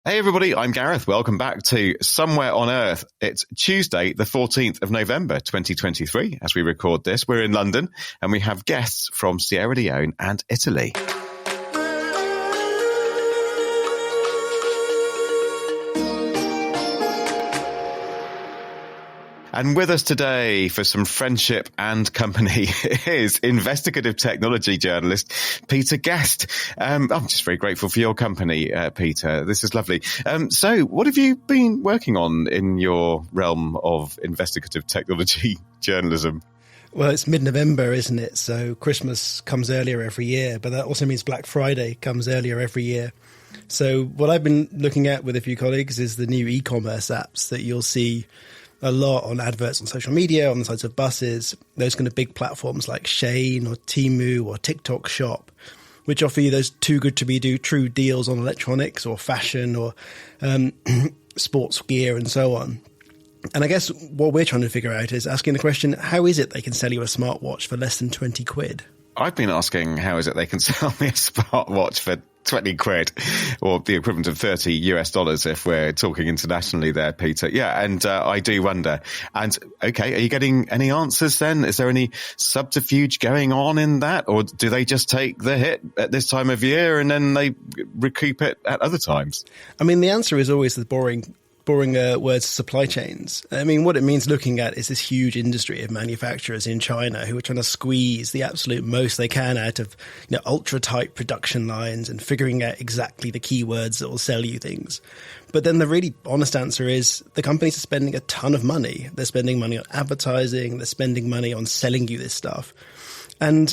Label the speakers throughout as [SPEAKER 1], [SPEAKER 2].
[SPEAKER 1] Hey everybody, I'm Gareth. Welcome back to Somewhere on Earth. It's Tuesday, the 14th of November, 2023. As we record this, we're in London and we have guests from Sierra Leone and Italy. And with us today for some friendship and company is investigative technology journalist Peter Guest. I'm just very grateful for your company, Peter. This is lovely. So what have you been working on in your realm of investigative technology journalism?
[SPEAKER 2] Well, it's mid-November, isn't it? So Christmas comes earlier every year, but that also means Black Friday comes earlier every year. So what I've been looking at with a few colleagues is the new e-commerce apps that you'll see a lot on adverts on social media, on the sides of buses, those kind of big platforms like Shein or Temu or TikTok Shop, which offer you those too good to be true deals on electronics or fashion or sports gear and so on. And I guess what we're trying to figure out is asking the question, how is it they can sell you a smartwatch for less than 20 quid?
[SPEAKER 1] I've been asking, how is it they can sell me a smartwatch for 20 quid or the equivalent of $30 if we're talking internationally there, Peter. Yeah. And I do wonder. And okay, are you getting any answers then? Is there any subterfuge going on in that? Or do they just take the hit at this time of year and then they recoup it at other times?
[SPEAKER 2] I mean, the answer is always the boring words, supply chains. I mean, what it means looking at is this huge industry of manufacturers in China who are trying to squeeze the absolute most they can out of, ultra tight production lines and figuring out exactly the keywords that will sell you things. But then the really honest answer is the companies are spending a ton of money. They're spending money on advertising. They're spending money on selling you this stuff. And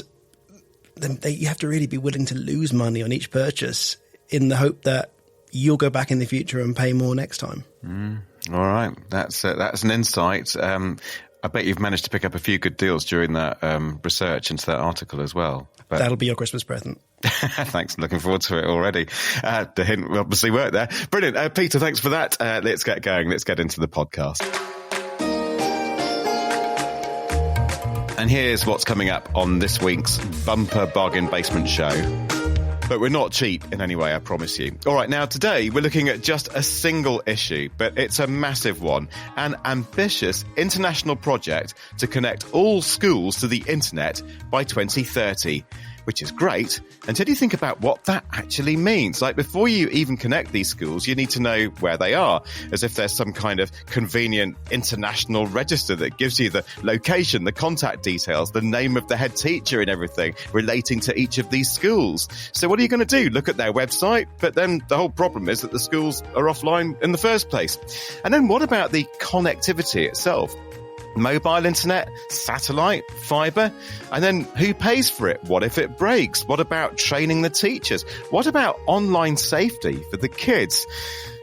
[SPEAKER 2] you have to really be willing to lose money on each purchase in the hope that you'll go back in the future and pay more next time.
[SPEAKER 1] All right. That's an insight. I bet you've managed to pick up a few good deals during that research into that article as well. But
[SPEAKER 2] that'll be your Christmas present.
[SPEAKER 1] Thanks. Looking forward to it already. The hint obviously worked there. Brilliant. Peter, thanks for that. Let's get going. Let's get into the podcast. And here's what's coming up on this week's Bumper Bargain Basement Show. But we're not cheap in any way, I promise you. All right, now today we're looking at just a single issue, but it's a massive one. An ambitious international project to connect all schools to the internet by 2030. Which is great until you think about what that actually means. Like before you even connect these schools, you need to know where they are, as if there's some kind of convenient international register that gives you the location, the contact details, the name of the head teacher and everything relating to each of these schools. So what are you going to do? Look at their website? But then the whole problem is that the schools are offline in the first place. And then what about the connectivity itself? Mobile internet, satellite, fibre, and then who pays for it? What if it breaks? What about training the teachers? What about online safety for the kids?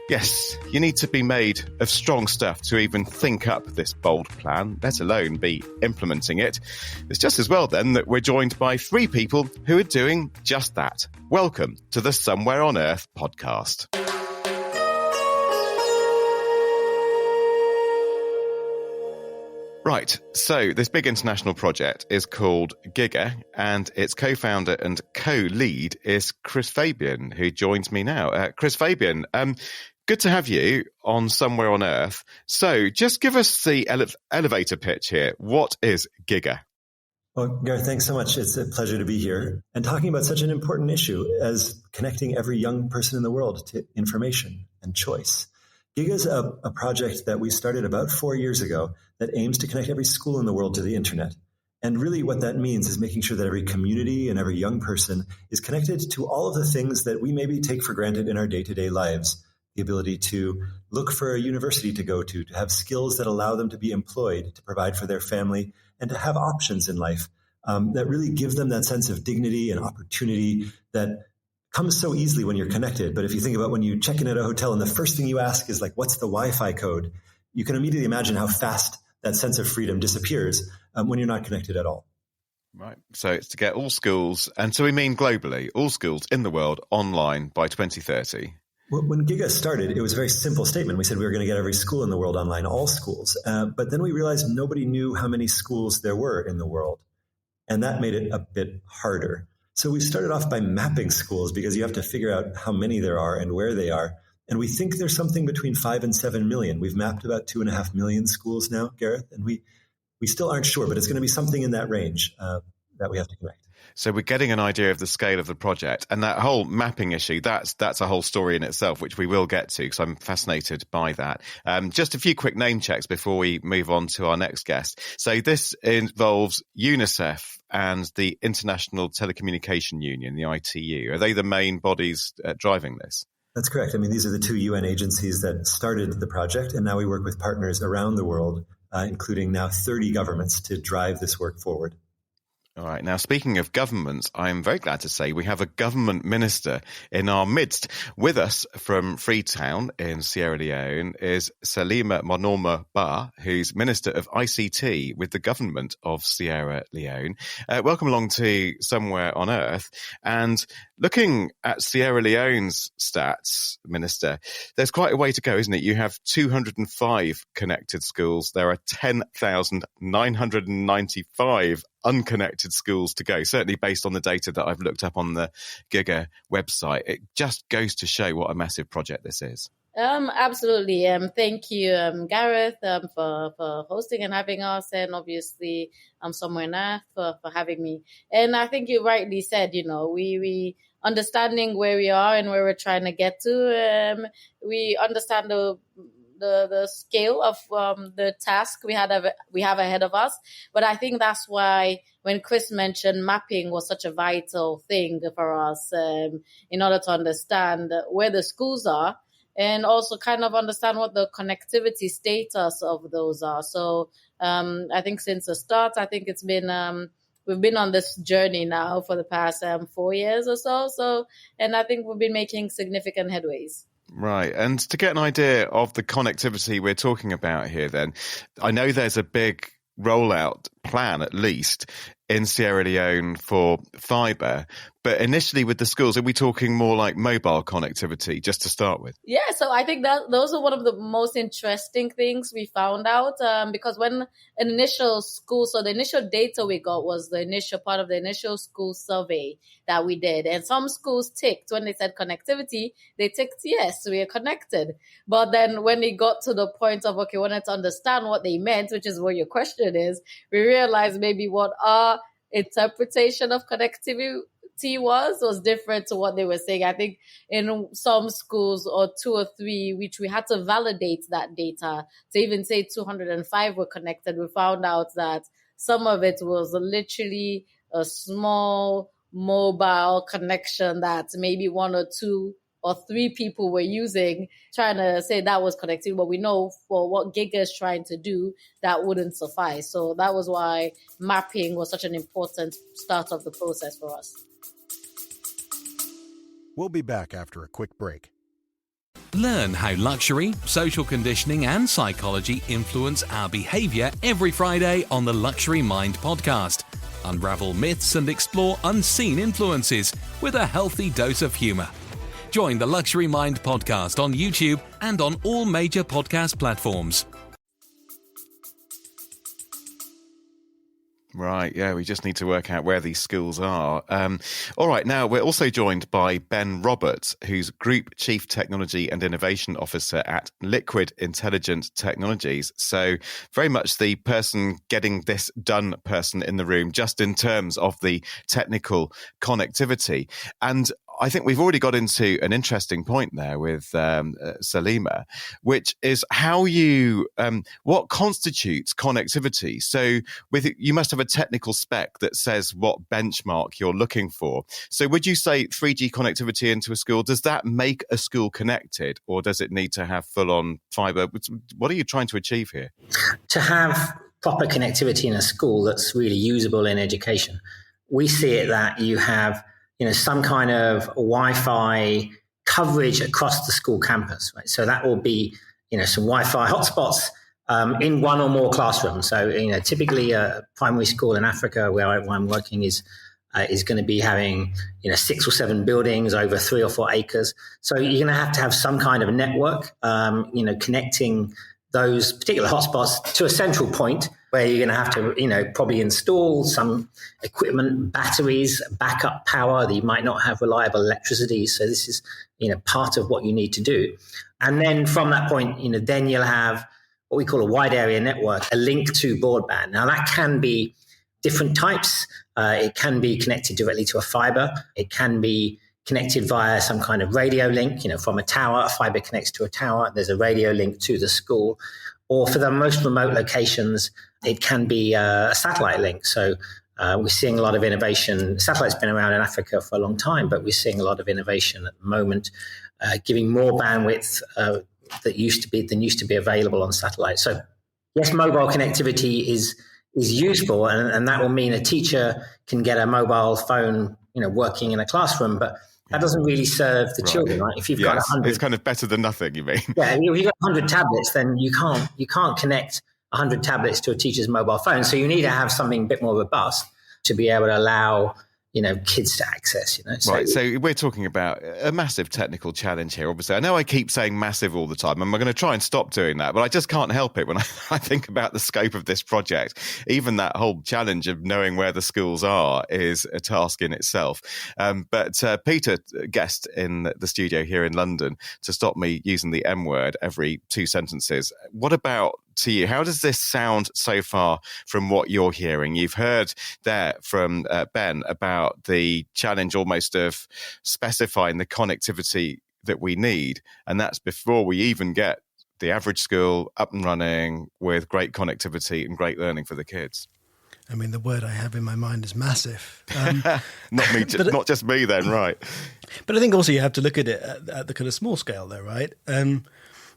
[SPEAKER 1] Yes, you need to be made of strong stuff to even think up this bold plan, let alone be implementing it. It's just as well then that we're joined by three people who are doing just that. Welcome to the Somewhere on Earth podcast. Right, so this big international project is called Giga, and its co-founder and co-lead is Chris Fabian, who joins me now. Chris Fabian, good to have you on Somewhere on Earth. So just give us the elevator pitch here. What is Giga?
[SPEAKER 3] Well, Gareth, thanks so much. It's a pleasure to be here and talking about such an important issue as connecting every young person in the world to information and choice. Giga is a project that we started about 4 years ago that aims to connect every school in the world to the internet. And really what that means is making sure that every community and every young person is connected to all of the things that we maybe take for granted in our day-to-day lives. The ability to look for a university to go to have skills that allow them to be employed, to provide for their family, and to have options in life that really give them that sense of dignity and opportunity that comes so easily when you're connected. But if you think about when you check in at a hotel and the first thing you ask is like, what's the Wi-Fi code? You can immediately imagine how fast that sense of freedom disappears when you're not connected at all.
[SPEAKER 1] Right. So it's to get all schools, and so we mean globally, all schools in the world online by 2030.
[SPEAKER 3] Well, when Giga started, it was a very simple statement. We said we were going to get every school in the world online, all schools. But then we realized nobody knew how many schools there were in the world. And that made it a bit harder. So we started off by mapping schools because you have to figure out how many there are and where they are. And we think there's something between 5 and 7 million. We've mapped about 2.5 million schools now, Gareth, and we still aren't sure, but it's going to be something in that range that we have to connect.
[SPEAKER 1] So we're getting an idea of the scale of the project, and that whole mapping issue, that's a whole story in itself, which we will get to because I'm fascinated by that. Just a few quick name checks before we move on to our next guest. So this involves UNICEF and the International Telecommunications Union, the ITU. Are they the main bodies driving this?
[SPEAKER 3] That's correct. I mean, these are the two UN agencies that started the project, and now we work with partners around the world, including now 30 governments, to drive this work forward.
[SPEAKER 1] All right. Now, speaking of governments, I'm very glad to say we have a government minister in our midst. With us from Freetown in Sierra Leone is Salima Monorma Ba, who's Minister of ICT with the government of Sierra Leone. Welcome along to Somewhere on Earth. And looking at Sierra Leone's stats, Minister, there's quite a way to go, isn't it? You have 205 connected schools. There are 10,995 unconnected schools to go, certainly based on the data that I've looked up on the Giga website. It just goes to show what a massive project this is.
[SPEAKER 4] Absolutely. Thank you, Gareth, for hosting and having us, and obviously Somewhere on Earth for having me. And I think you rightly said, we understanding where we are and where we're trying to get to, we understand the scale of the task we have ahead of us. But I think that's why when Chris mentioned mapping was such a vital thing for us in order to understand where the schools are and also kind of understand what the connectivity status of those are. So I think since the start, I think it's been we've been on this journey now for the past 4 years or so. And I think we've been making significant headways.
[SPEAKER 1] Right. And to get an idea of the connectivity we're talking about here, then, I know there's a big rollout plan, at least, in Sierra Leone for fibre. But initially with the schools, are we talking more like mobile connectivity, just to start with?
[SPEAKER 4] Yeah, so I think that those are one of the most interesting things we found out because when an initial school, so the initial data we got was the initial part of the initial school survey that we did. And some schools ticked when they said connectivity, they ticked, yes, we are connected. But then when it got to the point of, okay, we wanted to understand what they meant, which is what your question is, we realized maybe what our interpretation of connectivity was different to what they were saying. I think in some schools or 2 or 3, which we had to validate that data to even say 205 were connected, we found out that some of it was literally a small mobile connection that maybe 1 or 2 or 3 people were using, trying to say that was connected. But we know for what Giga is trying to do, that wouldn't suffice. So that was why mapping was such an important start of the process for us.
[SPEAKER 5] We'll be back after a quick break.
[SPEAKER 6] Learn how luxury, social conditioning and psychology influence our behaviour every Friday on the Luxury Mind podcast. Unravel myths and explore unseen influences with a healthy dose of humour. Join the Luxury Mind podcast on YouTube and on all major podcast platforms.
[SPEAKER 1] Right, yeah, we just need to work out where these schools are. All right, now we're also joined by Ben Roberts, who's Group Chief Technology and Innovation Officer at Liquid Intelligent Technologies. So very much the person getting this done person in the room, just in terms of the technical connectivity. And I think we've already got into an interesting point there with Salima, which is how you, what constitutes connectivity. So you must have a technical spec that says what benchmark you're looking for. So would you say 3G connectivity into a school, does that make a school connected, or does it need to have full-on fibre? What are you trying to achieve here?
[SPEAKER 7] To have proper connectivity in a school that's really usable in education, we see it that you have some kind of Wi-Fi coverage across the school campus, right? So that will be, some Wi-Fi hotspots in one or more classrooms. So, typically a primary school in Africa where I'm working is going to be having, 6 or 7 buildings over 3 or 4 acres. So you're going to have some kind of network, connecting those particular hotspots to a central point where you're going to have to, probably install some equipment, batteries, backup power. That you might not have reliable electricity. So this is, part of what you need to do. And then from that point, then you'll have what we call a wide area network, a link to broadband. Now that can be different types. It can be connected directly to a fiber. It can be connected via some kind of radio link, from a tower. A fiber connects to a tower. There's a radio link to the school. Or for the most remote locations, it can be a satellite link. So we're seeing a lot of innovation. Satellite's been around in Africa for a long time, but we're seeing a lot of innovation at the moment, giving more bandwidth than used to be available on satellite. So yes, mobile connectivity is useful, and that will mean a teacher can get a mobile phone, working in a classroom, but that doesn't really serve the children, right? If you've got 100,
[SPEAKER 1] it's kind of better than nothing, you mean?
[SPEAKER 7] Yeah, if you've got 100 tablets, then you can't connect 100 tablets to a teacher's mobile phone. So you need to have something a bit more robust to be able to allow kids to access,
[SPEAKER 1] Right. So we're talking about a massive technical challenge here, obviously. I know I keep saying massive all the time, and I'm going to try and stop doing that, but I just can't help it when I think about the scope of this project. Even that whole challenge of knowing where the schools are is a task in itself. But Peter guessed in the studio here in London to stop me using the M word every 2 sentences. What about to you? How does this sound so far from what you're hearing? You've heard there from Ben about the challenge almost of specifying the connectivity that we need, and that's before we even get the average school up and running with great connectivity and great learning for the kids.
[SPEAKER 2] I mean, the word I have in my mind is massive.
[SPEAKER 1] Not just me then, right?
[SPEAKER 2] But I think also you have to look at it at the kind of small scale though, right? I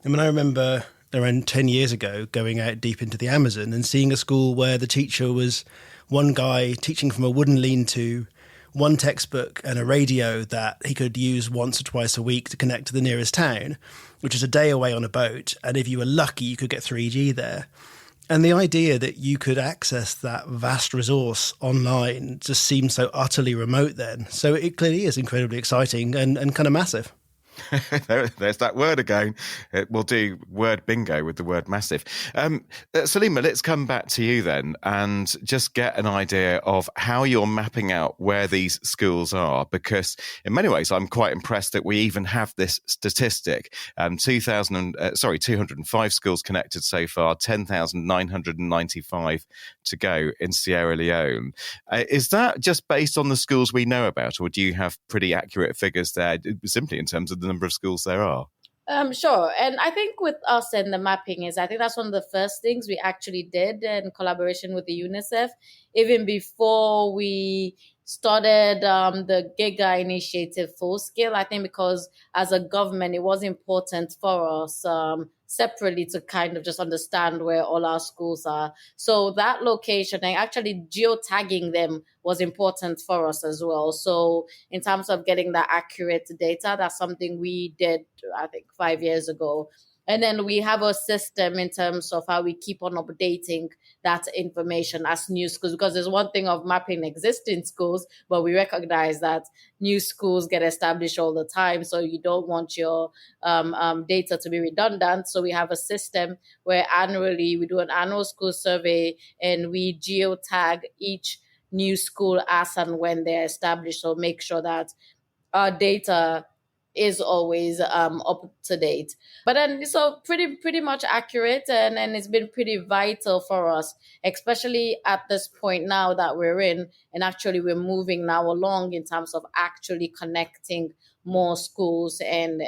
[SPEAKER 2] remember around 10 years ago going out deep into the Amazon and seeing a school where the teacher was one guy teaching from a wooden lean-to, one textbook and a radio that he could use once or twice a week to connect to the nearest town, which is a day away on a boat. And if you were lucky, you could get 3G there. And the idea that you could access that vast resource online just seemed so utterly remote then. So it clearly is incredibly exciting and kind of massive.
[SPEAKER 1] There's that word again. We'll do word bingo with the word massive. Salima, let's come back to you then and just get an idea of how you're mapping out where these schools are, because in many ways I'm quite impressed that we even have this statistic. 205 schools connected so far, 10,995 to go in Sierra Leone. Is that just based on the schools we know about, or do you have pretty accurate figures there simply in terms of the number of schools there are?
[SPEAKER 4] Sure. And I think with us and the mapping I think that's one of the first things we actually did in collaboration with the UNICEF, even before we started the Giga initiative full scale. I think because as a government, it was important for us separately to kind of just understand where all our schools are. So that location and actually geotagging them was important for us as well. So in terms of getting that accurate data, that's something we did, I think, 5 years ago. And then we have a system in terms of how we keep on updating that information as new schools, because there's one thing of mapping existing schools, but we recognize that new schools get established all the time. So you don't want your data to be redundant. So we have a system where annually we do an annual school survey and we geotag each new school as and when they're established. So make sure that our data is always up to date. But then so pretty much accurate, and it's been pretty vital for us, especially at this point now that we're in, and actually we're moving now along in terms of actually connecting more schools and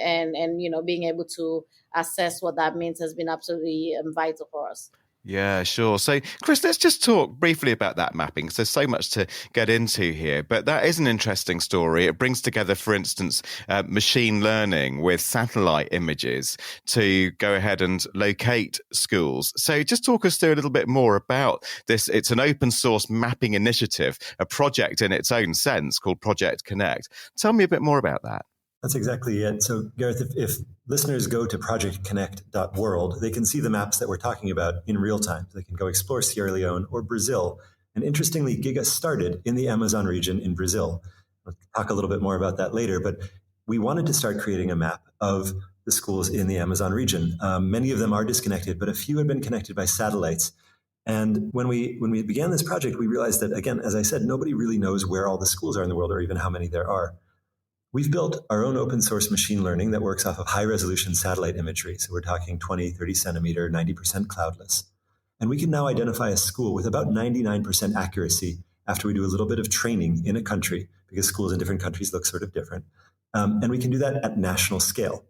[SPEAKER 4] being able to assess what that means has been absolutely vital for us.
[SPEAKER 1] Yeah, sure. So, Chris, let's just talk briefly about that mapping, because there's so much to get into here. But that is an interesting story. It brings together, for instance, machine learning with satellite images to go ahead and locate schools. So just talk us through a little bit more about this. It's an open source mapping initiative, a project in its own sense called Project Connect. Tell me a bit more about that.
[SPEAKER 3] That's exactly it. So, Gareth, if listeners go to projectconnect.world, they can see the maps that we're talking about in real time. They can go explore Sierra Leone or Brazil. And interestingly, Giga started in the Amazon region in Brazil. We'll talk a little bit more about that later, but we wanted to start creating a map of the schools in the Amazon region. Many of them are disconnected, but a few had been connected by satellites. And when we began this project, we realized that, again, as I said, nobody really knows where all the schools are in the world or even how many there are. We've built our own open source machine learning that works off of high resolution satellite imagery. So we're talking 20, 30 centimeter, 90% cloudless. And we can now identify a school with about 99% accuracy after we do a little bit of training in a country, because schools in different countries look sort of different. And we can do that at national scale.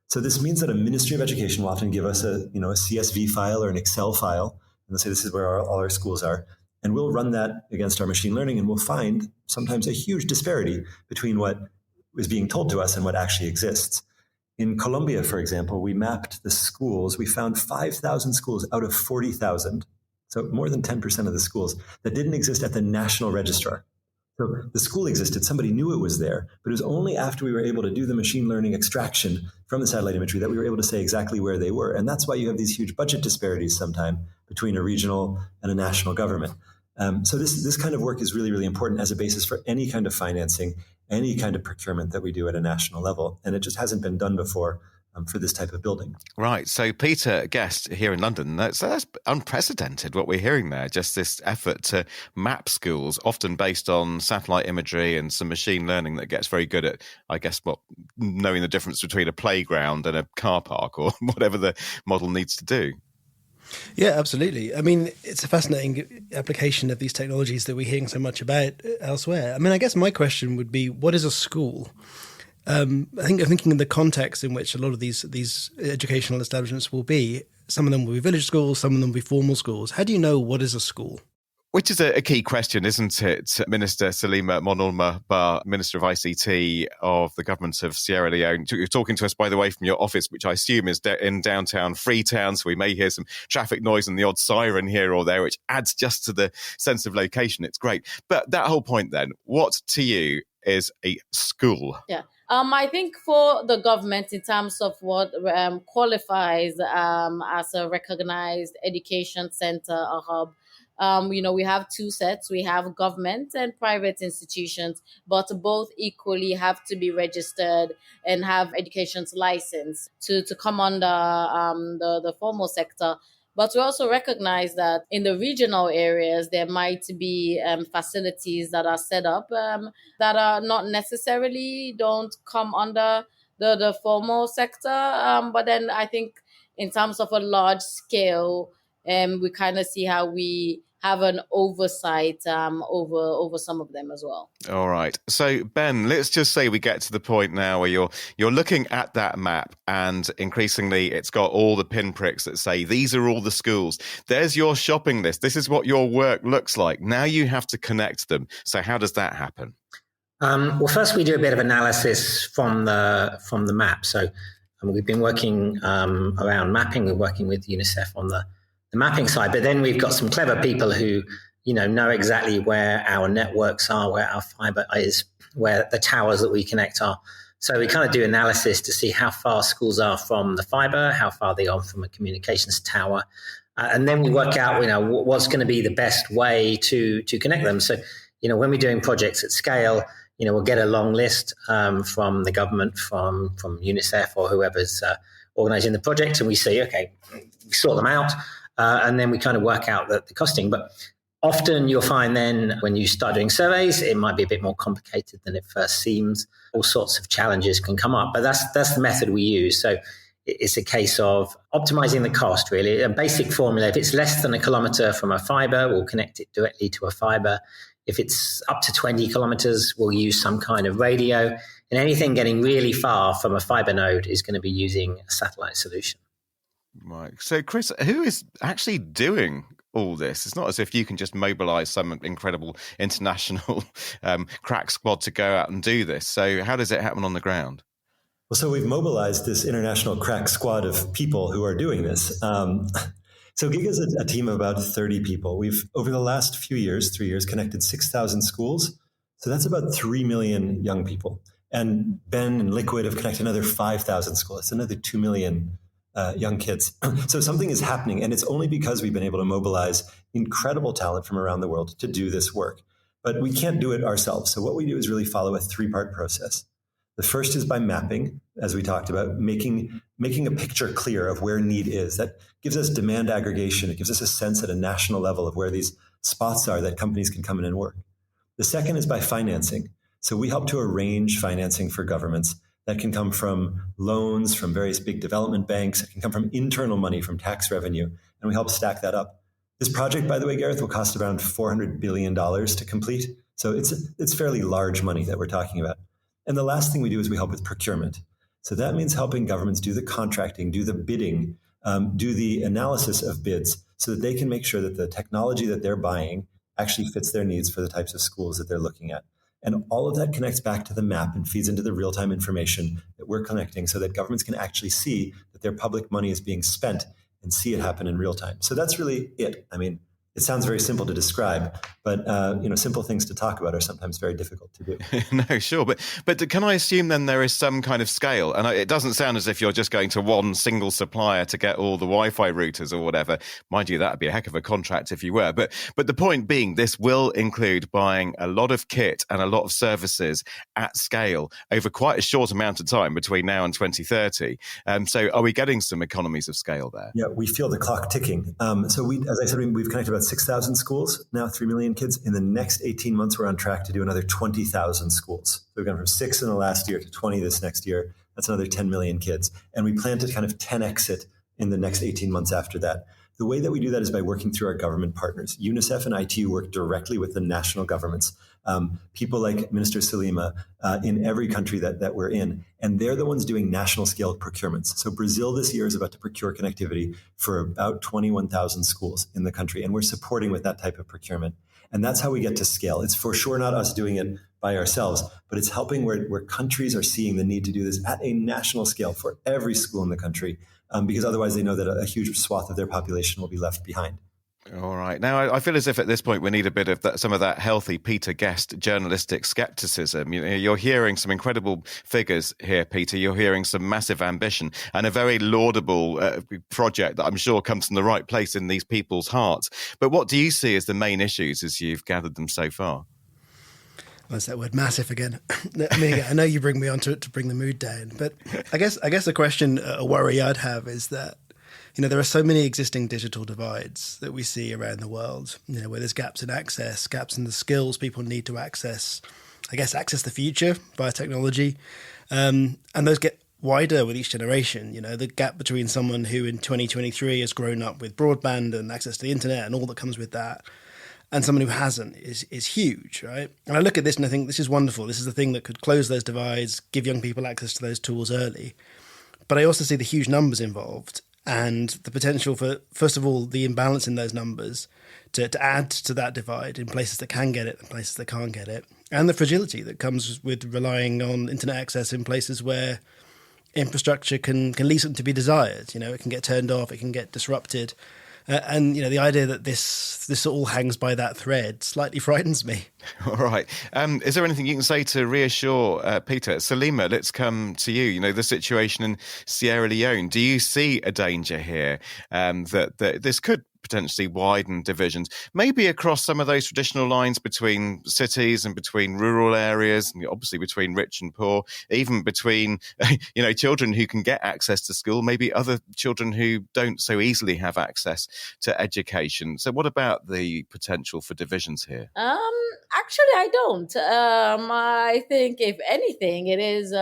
[SPEAKER 3] So this means that a Ministry of Education will often give us a CSV file or an Excel file, and they'll say this is where all our schools are. And we'll run that against our machine learning, and we'll find sometimes a huge disparity between what is being told to us and what actually exists. In Colombia, for example, we mapped the schools. We found 5,000 schools out of 40,000, so more than 10% of the schools, that didn't exist at the national registrar. So the school existed, somebody knew it was there, but it was only after we were able to do the machine learning extraction from the satellite imagery that we were able to say exactly where they were. And that's why you have these huge budget disparities sometimes between a regional and a national government. So this kind of work is really, really important as a basis for any kind of financing, any kind of procurement that we do at a national level. And it just hasn't been done before for this type of building.
[SPEAKER 1] Right. So Peter Guest here in London, that's unprecedented what we're hearing there, just this effort to map schools, often based on satellite imagery and some machine learning that gets very good at, I guess, knowing the difference between a playground and a car park or whatever the model needs to do.
[SPEAKER 2] Yeah, absolutely. I mean, it's a fascinating application of these technologies that we're hearing so much about elsewhere. I mean, I guess my question would be, what is a school? I think I'm thinking in the context in which a lot of these educational establishments will be. Some of them will be village schools, some of them will be formal schools. How do you know what is a school?
[SPEAKER 1] Which is a key question, isn't it? Minister Salima Monulma Ba, Minister of ICT of the government of Sierra Leone. You're talking to us, by the way, from your office, which I assume is in downtown Freetown. So we may hear some traffic noise and the odd siren here or there, which adds just to the sense of location. It's great. But that whole point then, what to you is a school?
[SPEAKER 4] Yeah. I think for the government, in terms of what qualifies as a recognized education center or hub, we have two sets. We have government and private institutions, but both equally have to be registered and have education's license to come under the formal sector. But we also recognize that in the regional areas, there might be facilities that are set up that are not necessarily don't come under the formal sector. But then I think in terms of a large scale, we kind of see how we have an oversight over some of them as well.
[SPEAKER 1] All right. So, Ben, let's just say we get to the point now where you're looking at that map and increasingly it's got all the pinpricks that say, these are all the schools. There's your shopping list. This is what your work looks like. Now you have to connect them. So how does that happen?
[SPEAKER 7] Well, first we do a bit of analysis from the map. So we've been working around mapping. We're working with UNICEF on the mapping side, but then we've got some clever people who, know exactly where our networks are, where our fiber is, where the towers that we connect are. So we kind of do analysis to see how far schools are from the fiber, how far they are from a communications tower. And then we work out, what's going to be the best way to connect them. So, when we're doing projects at scale, we'll get a long list from the government, from UNICEF or whoever's organizing the project. And we say, okay, we sort them out. And then we kind of work out the costing. But often you'll find then when you start doing surveys, it might be a bit more complicated than it first seems. All sorts of challenges can come up, but that's the method we use. So it's a case of optimizing the cost, really. A basic formula, if it's less than a kilometer from a fiber, we'll connect it directly to a fiber. If it's up to 20 kilometers, we'll use some kind of radio. And anything getting really far from a fiber node is going to be using a satellite solution.
[SPEAKER 1] Right. So, Chris, who is actually doing all this? It's not as if you can just mobilize some incredible international crack squad to go out and do this. So how does it happen on the ground?
[SPEAKER 3] Well, so we've mobilized this international crack squad of people who are doing this. So Giga is a team of about 30 people. We've, over the last few years, 3 years, connected 6,000 schools. So that's about 3 million young people. And Ben and Liquid have connected another 5,000 schools. It's another 2 million young kids. So something is happening, and it's only because we've been able to mobilize incredible talent from around the world to do this work. But we can't do it ourselves. So what we do is really follow a 3-part process. The first is by mapping, as we talked about, making a picture clear of where need is. That gives us demand aggregation. It gives us a sense at a national level of where these spots are that companies can come in and work. The second is by financing. So we help to arrange financing for governments that can come from loans from various big development banks. It can come from internal money from tax revenue, and we help stack that up. This project, by the way, Gareth, will cost around $400 billion to complete. So it's fairly large money that we're talking about. And the last thing we do is we help with procurement. So that means helping governments do the contracting, do the bidding, do the analysis of bids so that they can make sure that the technology that they're buying actually fits their needs for the types of schools that they're looking at. And all of that connects back to the map and feeds into the real-time information that we're connecting so that governments can actually see that their public money is being spent and see it happen in real time. So that's really it. I mean, it sounds very simple to describe, but simple things to talk about are sometimes very difficult to do.
[SPEAKER 1] No, sure. But can I assume then there is some kind of scale? And it doesn't sound as if you're just going to one single supplier to get all the Wi-Fi routers or whatever. Mind you, that would be a heck of a contract if you were. But the point being, this will include buying a lot of kit and a lot of services at scale over quite a short amount of time between now and 2030. So are we getting some economies of scale there?
[SPEAKER 3] Yeah, we feel the clock ticking. So as I said, we've connected about 6,000 schools, now 3 million kids. In the next 18 months, we're on track to do another 20,000 schools. So we've gone from 6 in the last year to 20 this next year. That's another 10 million kids. And we plan to kind of 10x it in the next 18 months after that. The way that we do that is by working through our government partners. UNICEF and ITU work directly with the national governments. People like Minister Salima in every country that we're in. And they're the ones doing national scale procurements. So Brazil this year is about to procure connectivity for about 21,000 schools in the country. And we're supporting with that type of procurement. And that's how we get to scale. It's for sure not us doing it by ourselves, but it's helping where countries are seeing the need to do this at a national scale for every school in the country. Because otherwise they know that a huge swath of their population will be left behind.
[SPEAKER 1] All right. Now, I feel as if at this point we need a bit of some of that healthy Peter Guest journalistic skepticism. You're hearing some incredible figures here, Peter. You're hearing some massive ambition and a very laudable project that I'm sure comes from the right place in these people's hearts. But what do you see as the main issues as you've gathered them so far?
[SPEAKER 2] That's that word massive again. I mean, I know you bring me on to bring the mood down, but I guess the question, a worry I'd have is that, there are so many existing digital divides that we see around the world, where there's gaps in access, gaps in the skills people need to access the future via technology. And those get wider with each generation. The gap between someone who in 2023 has grown up with broadband and access to the internet and all that comes with that, and someone who hasn't is huge, right? And I look at this and I think this is wonderful. This is the thing that could close those divides, give young people access to those tools early. But I also see the huge numbers involved and the potential for, first of all, the imbalance in those numbers to add to that divide in places that can get it and places that can't get it, and the fragility that comes with relying on internet access in places where infrastructure can leave something to be desired. It can get turned off, it can get disrupted. And the idea that this all hangs by that thread slightly frightens me.
[SPEAKER 1] All right. Is there anything you can say to reassure Peter? Salima, let's come to you. The situation in Sierra Leone. Do you see a danger here that this could potentially widen divisions, maybe across some of those traditional lines between cities and between rural areas, and obviously between rich and poor, even between, children who can get access to school, maybe other children who don't so easily have access to education. So what about the potential for divisions here?
[SPEAKER 4] Actually, I don't. I think, if anything, it is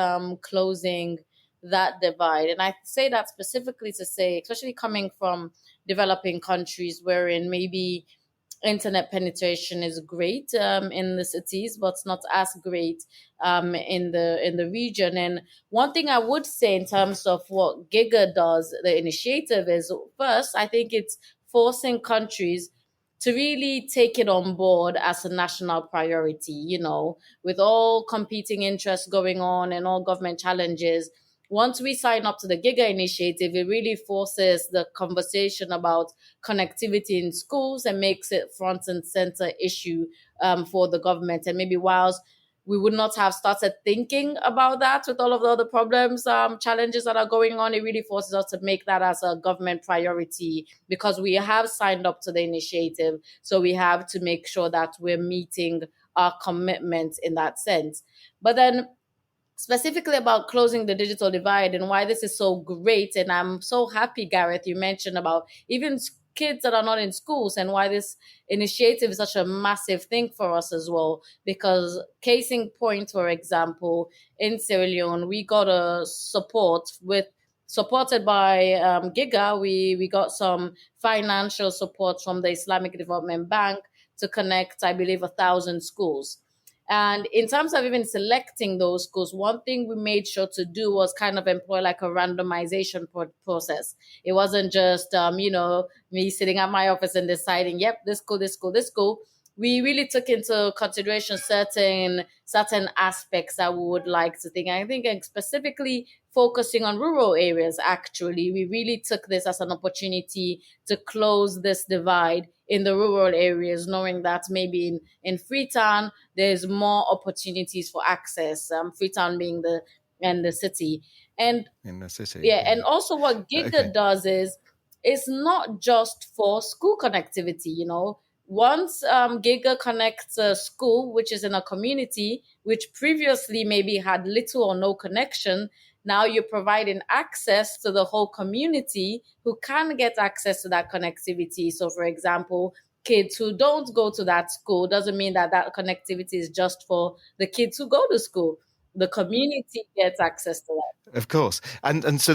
[SPEAKER 4] closing that divide. And I say that specifically to say, especially coming from developing countries wherein maybe internet penetration is great in the cities, but it's not as great in the region. And one thing I would say in terms of what Giga does, the initiative, is first, I think it's forcing countries to really take it on board as a national priority, with all competing interests going on and all government challenges. Once we sign up to the Giga initiative, it really forces the conversation about connectivity in schools and makes it front and center issue for the government. And maybe whilst we would not have started thinking about that with all of the other problems, challenges that are going on, it really forces us to make that as a government priority because we have signed up to the initiative. So we have to make sure that we're meeting our commitments in that sense. But then specifically about closing the digital divide and why this is so great. And I'm so happy, Gareth, you mentioned about even kids that are not in schools and why this initiative is such a massive thing for us as well. Because case in point, for example, in Sierra Leone, we got a supported by Giga. We got some financial support from the Islamic Development Bank to connect, I believe, 1,000 schools. And in terms of even selecting those schools, one thing we made sure to do was kind of employ like a randomization process. It wasn't just, me sitting at my office and deciding, yep, this school, this school, this school. We really took into consideration certain aspects that we would like to think. I think specifically focusing on rural areas, actually, we really took this as an opportunity to close this divide in the rural areas, knowing that maybe in Freetown, there's more opportunities for access, Freetown being the city. And
[SPEAKER 1] in the city.
[SPEAKER 4] Yeah, and also what Giga does is it's not just for school connectivity, Once Giga connects a school, which is in a community, which previously maybe had little or no connection, now you're providing access to the whole community who can get access to that connectivity. So, for example, kids who don't go to that school doesn't mean that connectivity is just for the kids who go to school. The community gets access to that.
[SPEAKER 1] Of course. And so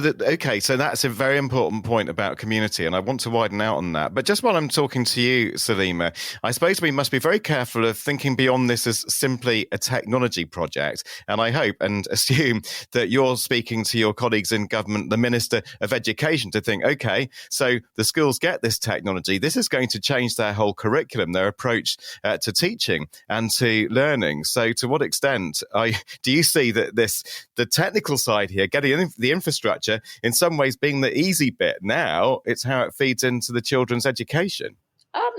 [SPEAKER 1] so that's a very important point about community, and I want to widen out on that. But just while I'm talking to you, Salima, I suppose we must be very careful of thinking beyond this as simply a technology project. And I hope and assume that you're speaking to your colleagues in government, the Minister of Education, to think, okay, so the schools get this technology. This is going to change their whole curriculum, their approach to teaching and to learning. So to what extent do you see that the technical side here, getting the infrastructure, in some ways being the easy bit? Now it's how it feeds into the children's education.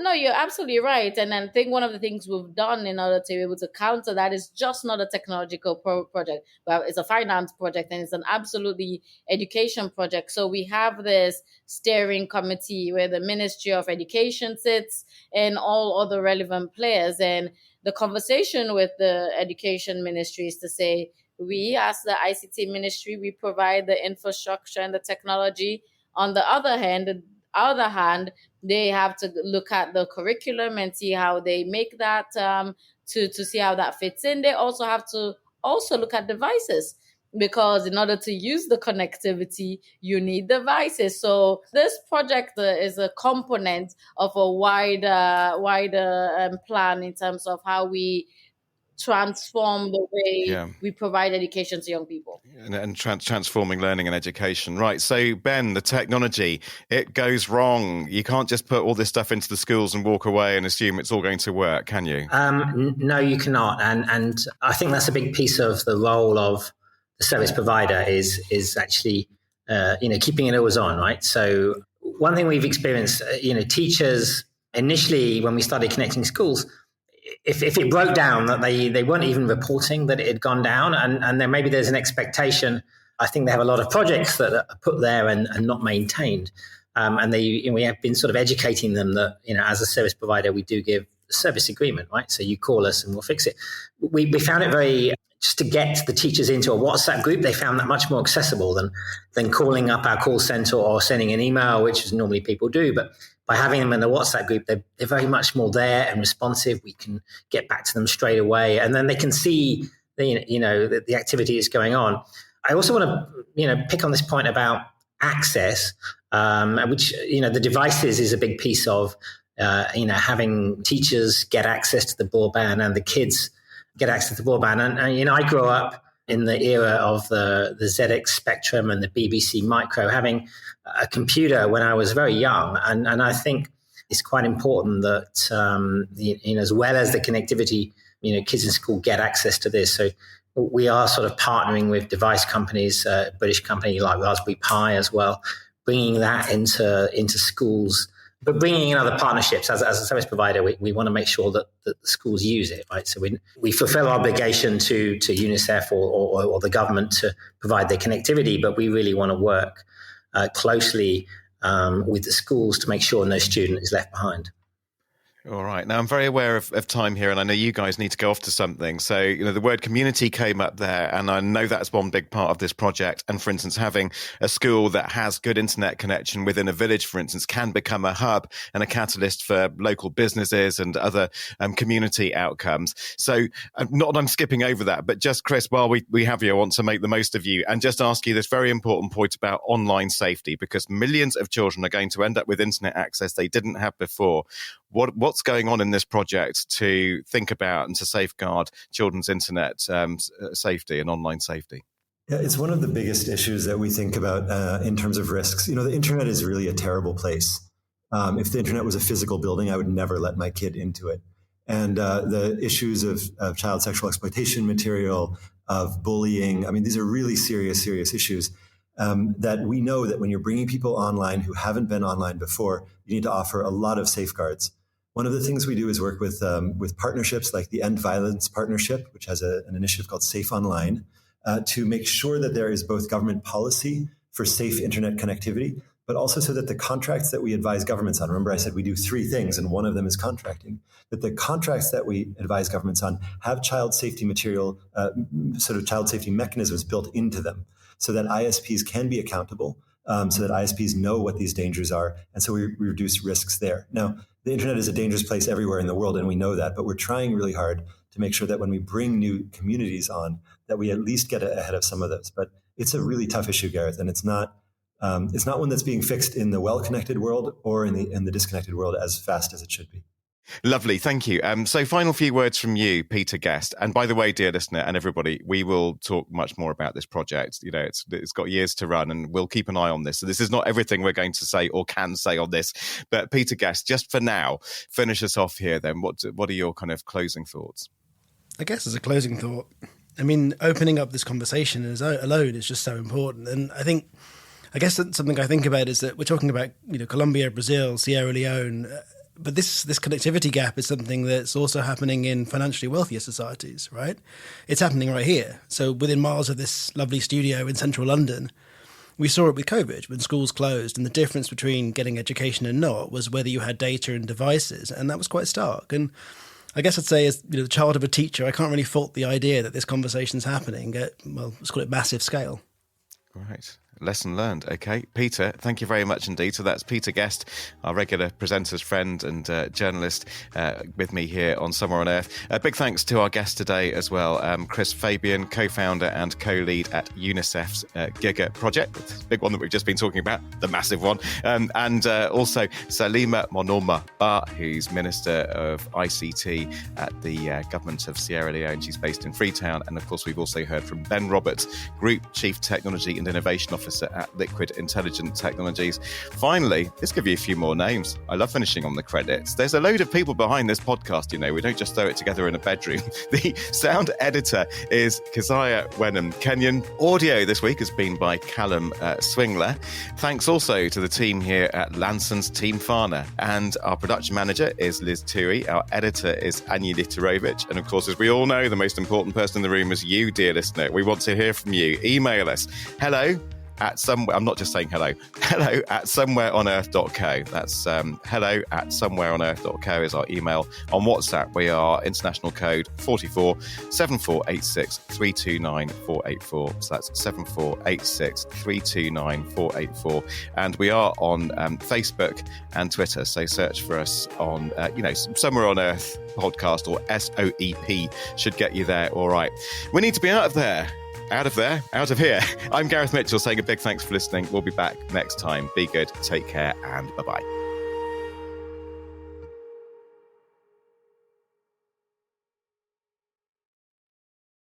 [SPEAKER 4] No, you're absolutely right. And I think one of the things we've done in order to be able to counter that is just not a technological project, but it's a finance project, and it's an absolutely education project. So we have this steering committee where the Ministry of Education sits and all other relevant players. And the conversation with the Education Ministry is to say, we, as the ICT Ministry, we provide the infrastructure and the technology. On the other hand, they have to look at the curriculum and see how they make that to see how that fits in. They also have to look at devices, because in order to use the connectivity, you need devices. So this project is a component of a wider plan in terms of how we transform the way we provide education to young people.
[SPEAKER 1] And transforming learning and education. Right. So, Ben, the technology, it goes wrong. You can't just put all this stuff into the schools and walk away and assume it's all going to work, can you?
[SPEAKER 7] No, you cannot. And I think that's a big piece of the role of the service provider is actually, keeping it always on, right? So one thing we've experienced, teachers initially, when we started connecting schools, if it broke down, that they weren't even reporting that it had gone down, and then maybe there's an expectation. I think they have a lot of projects that are put there and not maintained, and we have been sort of educating them that as a service provider we do give a service agreement, right? So you call us and we'll fix it. We found it very, just to get the teachers into a WhatsApp group, they found that much more accessible than calling up our call center or sending an email, which is normally people do, but by having them in the WhatsApp group, they're very much more there and responsive. We can get back to them straight away, and then they can see the activity is going on. I also want to pick on this point about access, which the devices is a big piece of having teachers get access to the broadband and the kids get access to the broadband. And I grew up in the era of the ZX Spectrum and the BBC Micro, having a computer when I was very young. And I think it's quite important that, as well as the connectivity, kids in school get access to this. So we are sort of partnering with device companies, a British company like Raspberry Pi as well, bringing that into schools, but bringing in other partnerships. As a service provider, we want to make sure that the schools use it, right? So we fulfill our obligation to UNICEF or the government to provide their connectivity, but we really want to work closely with the schools to make sure no student is left behind.
[SPEAKER 1] All right. Now, I'm very aware of time here, and I know you guys need to go off to something. So, the word community came up there, and I know that's one big part of this project. And for instance, having a school that has good internet connection within a village, for instance, can become a hub and a catalyst for local businesses and other community outcomes. So, not that I'm skipping over that, but just, Chris, while we have you, I want to make the most of you and just ask you this very important point about online safety, because millions of children are going to end up with internet access they didn't have before. What's going on in this project to think about and to safeguard children's internet safety and online safety?
[SPEAKER 3] Yeah, it's one of the biggest issues that we think about in terms of risks. The internet is really a terrible place. If the internet was a physical building, I would never let my kid into it. And the issues of child sexual exploitation material, of bullying, these are really serious issues that we know that when you're bringing people online who haven't been online before, you need to offer a lot of safeguards. One of the things we do is work with partnerships like the End Violence Partnership, which has an initiative called Safe Online, to make sure that there is both government policy for safe internet connectivity, but also so that the contracts that we advise governments on, remember I said we do 3 things and one of them is contracting, that the contracts that we advise governments on have child safety material, sort of child safety mechanisms built into them so that ISPs can be accountable, so that ISPs know what these dangers are, and so we reduce risks there. Now, the internet is a dangerous place everywhere in the world, and we know that, but we're trying really hard to make sure that when we bring new communities on, that we at least get ahead of some of those. But it's a really tough issue, Gareth, and it's not one that's being fixed in the well-connected world or in the disconnected world as fast as it should be.
[SPEAKER 1] Lovely, thank you. So final few words from you, Peter Guest. And by the way, dear listener and everybody, we will talk much more about this project. It's got years to run and we'll keep an eye on this. So this is not everything we're going to say or can say on this. But Peter Guest, just for now, finish us off here then. What are your kind of closing thoughts? I
[SPEAKER 2] guess as a closing thought, opening up this conversation alone is just so important. And I guess something I think about is that we're talking about, Colombia, Brazil, Sierra Leone, but this connectivity gap is something that's also happening in financially wealthier societies, right? It's happening right here. So within miles of this lovely studio in central London, we saw it with COVID when schools closed, and the difference between getting education and not was whether you had data and devices, and that was quite stark. And I guess I'd say as the child of a teacher, I can't really fault the idea that this conversation's happening at, let's call it massive scale.
[SPEAKER 1] Right. Lesson learned. Okay. Peter, thank you very much indeed. So that's Peter Guest, our regular presenter's friend and journalist with me here on Somewhere on Earth. Big thanks to our guest today as well, Chris Fabian, co-founder and co-lead at UNICEF's Giga project, the big one that we've just been talking about, the massive one. And also Salima Monoma Ba, who's Minister of ICT at the government of Sierra Leone. She's based in Freetown. And of course, we've also heard from Ben Roberts, Group Chief Technology and Innovation Officer at Liquid Intelligent Technologies. Finally, let's give you a few more names. I love finishing on the credits. There's a load of people behind this podcast, we don't just throw it together in a bedroom. The sound editor is Keziah Wenham Kenyon. Audio this week has been by Callum Swingler. Thanks also to the team here at Lanson's Team Farner. And our production manager is Liz Tui. Our editor is Anya Literovich. And of course, as we all know, the most important person in the room is you, dear listener. We want to hear from you. Email us. I'm not just saying hello at somewhereonearth.co. That's hello@somewhereonearth.co is our email. On WhatsApp, we are international code 44 7486 329 484. So that's 7486 329 484. And we are on Facebook and Twitter. So search for us on, Somewhere on Earth podcast, or SOEP should get you there. All right. We need to be out of here. I'm Gareth Mitchell saying a big thanks for listening. We'll be back next time. Be good, take care, and bye-bye.